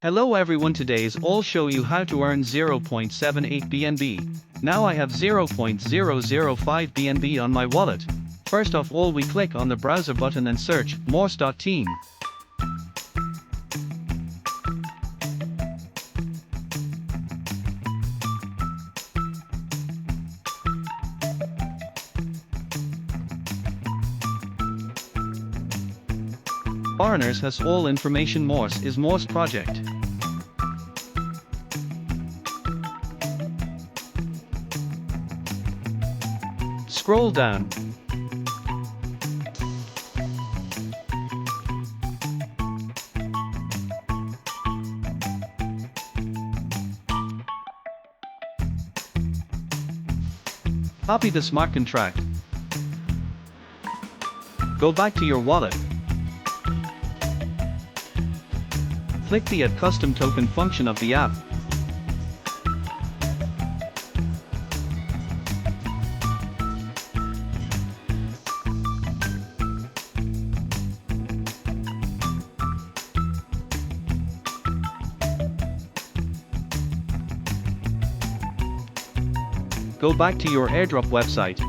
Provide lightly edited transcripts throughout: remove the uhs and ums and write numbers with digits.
Hello everyone, today's I'll show you how to earn 0.78 BNB. Now I have 0.005 BNB on my wallet. First of all, we click on the browser button and search morse.team. Foreigners has all information. Morse is Morse project. Scroll down. Copy the smart contract. Go back to your wallet. Click the Add Custom Token function of the app. Go back to your Airdrop website.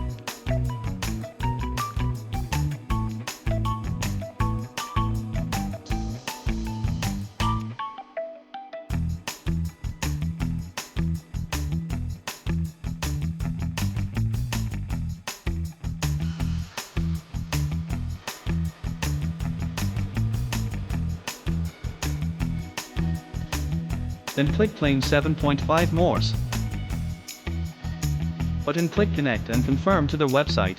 Then click Claim 7.5 Morse. Button click Connect and confirm to the website.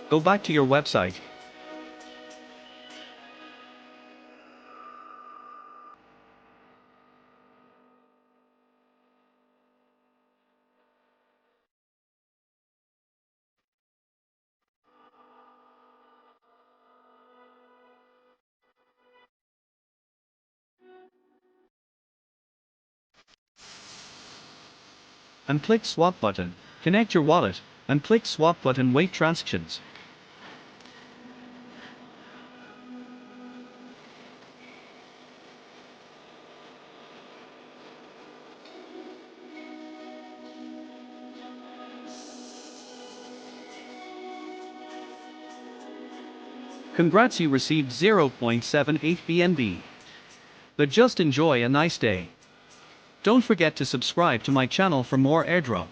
Go back to your website. And click Swap button. Connect your wallet, and click Swap button. Wait transactions. Congrats, you received 0.78 BNB. But just enjoy a nice day. Don't forget to subscribe to my channel for more airdrop.